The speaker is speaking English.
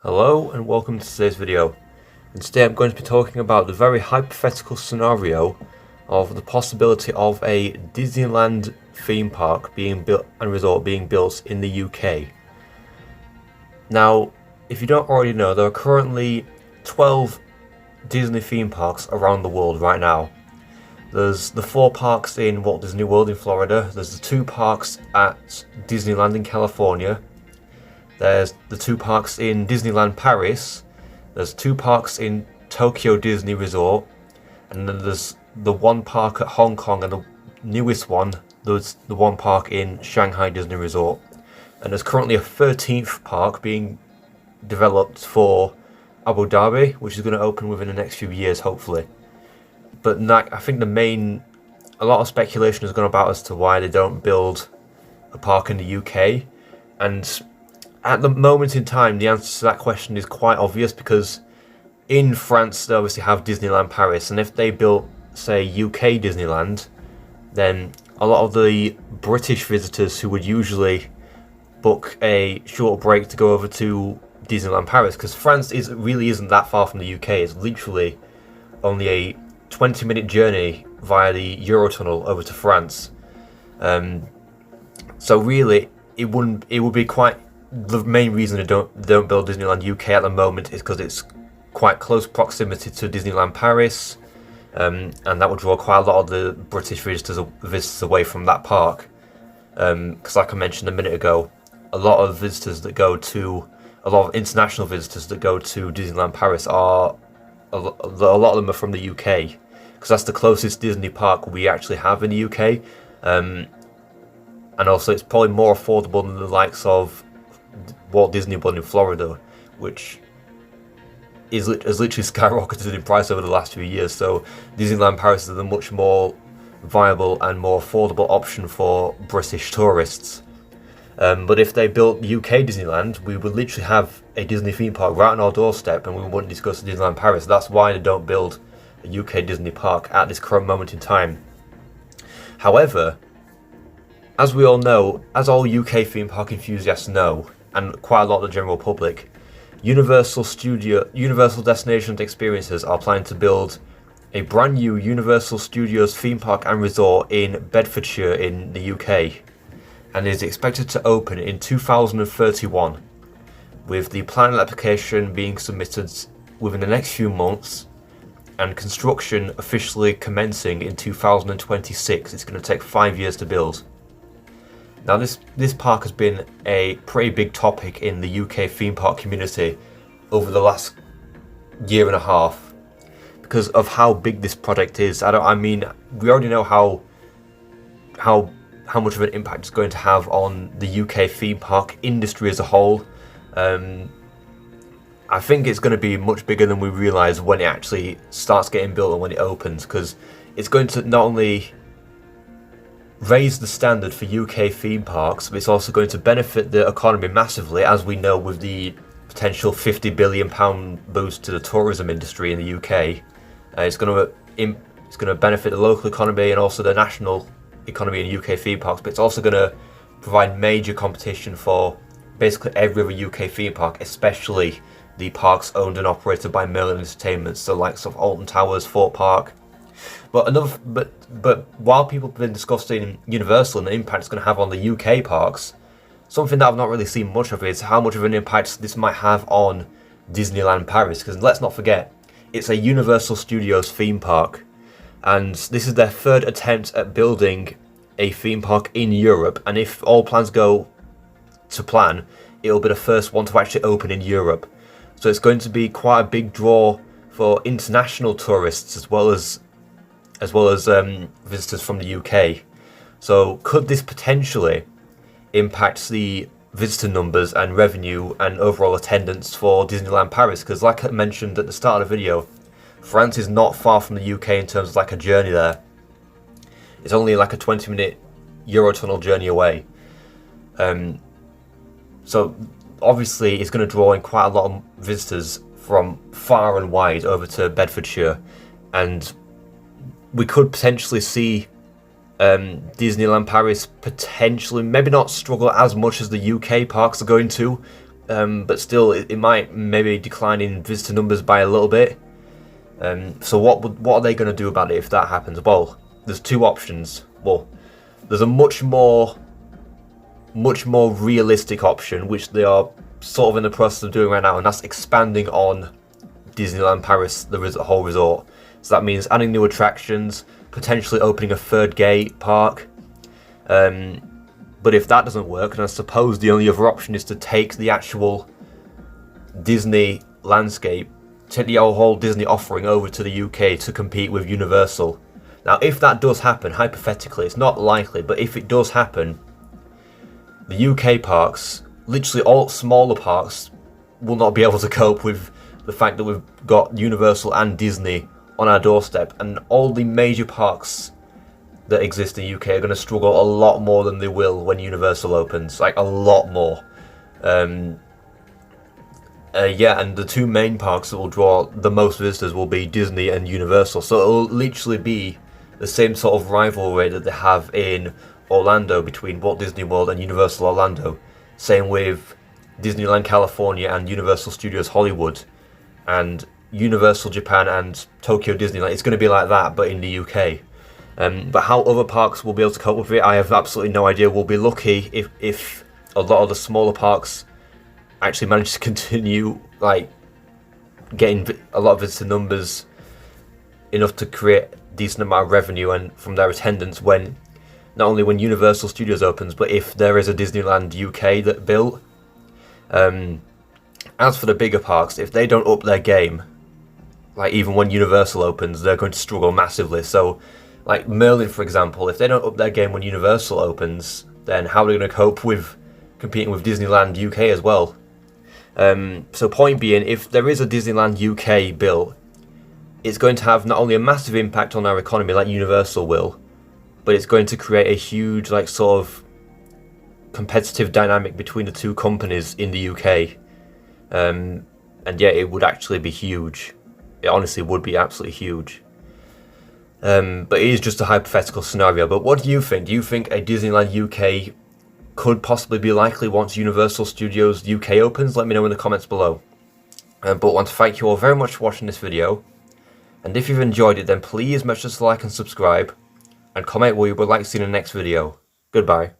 Hello and welcome to today's video. And today I'm going to be talking about the very hypothetical scenario of the possibility of a Disneyland theme park being built and resort being built in the UK. Now, if you don't already know, there are currently 12 Disney theme parks around the world right now. There's the 4 parks in Walt Disney World in Florida, there's the 2 parks at Disneyland in California, there's the 2 parks in Disneyland Paris, there's 2 parks in Tokyo Disney Resort, and then there's the 1 park at Hong Kong, and the newest one, there's the 1 park in Shanghai Disney Resort. And there's currently a 13th park being developed for Abu Dhabi, which is going to open within the next few years, hopefully. But I think a lot of speculation has gone about as to why they don't build a park in the UK, and at the moment in time, the answer to that question is quite obvious, because in France they obviously have Disneyland Paris, and if they built, say, UK Disneyland, then a lot of the British visitors who would usually book a short break to go over to Disneyland Paris, because France really isn't that far from the UK, it's literally only a 20-minute journey via the Eurotunnel over to France. So really, it would be quite. The main reason they don't build Disneyland UK at the moment is because it's quite close proximity to Disneyland Paris, and that would draw quite a lot of the British visitors away from that park. Because, like I mentioned a minute ago, a lot of international visitors that go to Disneyland Paris are a lot of them are from the UK, because that's the closest Disney park we actually have in the UK, and also it's probably more affordable than the likes of Walt Disney World in Florida, which has literally skyrocketed in price over the last few years. So Disneyland Paris is a much more viable and more affordable option for British tourists. But if they built UK Disneyland, we would literally have a Disney theme park right on our doorstep, and we wouldn't discuss Disneyland Paris. That's why they don't build a UK Disney park at this current moment in time. However, as we all know, as all UK theme park enthusiasts know, and quite a lot of the general public, Universal Destinations Experiences are planning to build a brand new Universal Studios theme park and resort in Bedfordshire in the UK, and is expected to open in 2031, with the planning application being submitted within the next few months and construction officially commencing in 2026. It's going to take 5 years to build. Now, this park has been a pretty big topic in the UK theme park community over the last year and a half because of how big this project is. I mean, we already know how much of an impact it's going to have on the UK theme park industry as a whole. I think it's going to be much bigger than we realise when it actually starts getting built and when it opens, because it's going to not only raise the standard for UK theme parks, but it's also going to benefit the economy massively, as we know with the potential £50 billion boost to the tourism industry in the UK. It's going to benefit the local economy and also the national economy in UK theme parks, but it's also going to provide major competition for basically every other UK theme park, especially the parks owned and operated by Merlin Entertainment, so likes of Alton Towers, Fort Park. But while people have been discussing Universal and the impact it's going to have on the UK parks, something that I've not really seen much of is how much of an impact this might have on Disneyland Paris. Because let's not forget, it's a Universal Studios theme park, and this is their 3rd attempt at building a theme park in Europe. And if all plans go to plan, it'll be the first one to actually open in Europe. So it's going to be quite a big draw for international tourists as well as visitors from the UK. So could this potentially impact the visitor numbers and revenue and overall attendance for Disneyland Paris? Because like I mentioned at the start of the video, France is not far from the UK in terms of like a journey there. It's only like a 20-minute Eurotunnel journey away. So obviously it's going to draw in quite a lot of visitors from far and wide over to Bedfordshire, and we could potentially see Disneyland Paris potentially maybe not struggle as much as the UK parks are going to, but still it might maybe decline in visitor numbers by a little bit. So what are they going to do about it if that happens? Well, there's two options. Well, there's a much more realistic option, which they are sort of in the process of doing right now, and that's expanding on Disneyland Paris, the whole resort. So that means adding new attractions, potentially opening a third gate park. But if that doesn't work, then I suppose the only other option is to take the actual Disney landscape, take the whole Disney offering over to the UK to compete with Universal. Now, if that does happen, hypothetically, it's not likely, but if it does happen, the UK parks, literally all smaller parks, will not be able to cope with the fact that we've got Universal and Disney on our doorstep, and all the major parks that exist in the UK are going to struggle a lot more than they will when Universal opens, like a lot more. Yeah, and the two main parks that will draw the most visitors will be Disney and Universal, so it'll literally be the same sort of rivalry that they have in Orlando between Walt Disney World and Universal Orlando. Same with Disneyland California and Universal Studios Hollywood, and Universal Japan and Tokyo Disneyland. It's going to be like that, but in the UK. But how other parks will be able to cope with it, I have absolutely no idea. We'll be lucky if a lot of the smaller parks actually manage to continue like getting a lot of visitor numbers enough to create a decent amount of revenue and from their attendance when not only when Universal Studios opens, but if there is a Disneyland UK that built. As for the bigger parks, if they don't up their game, like even when Universal opens, they're going to struggle massively. So like Merlin, for example, if they don't up their game when Universal opens, then how are they going to cope with competing with Disneyland UK as well? So point being, if there is a Disneyland UK built, it's going to have not only a massive impact on our economy like Universal will, but it's going to create a huge like sort of competitive dynamic between the two companies in the UK. And yeah, it would actually be huge. It honestly would be absolutely huge. But it is just a hypothetical scenario. But what do you think? Do you think a Disneyland UK could possibly be likely once Universal Studios UK opens? Let me know in the comments below. But I want to thank you all very much for watching this video. And if you've enjoyed it, then please make sure to like and subscribe. And comment what you would like to see in the next video. Goodbye.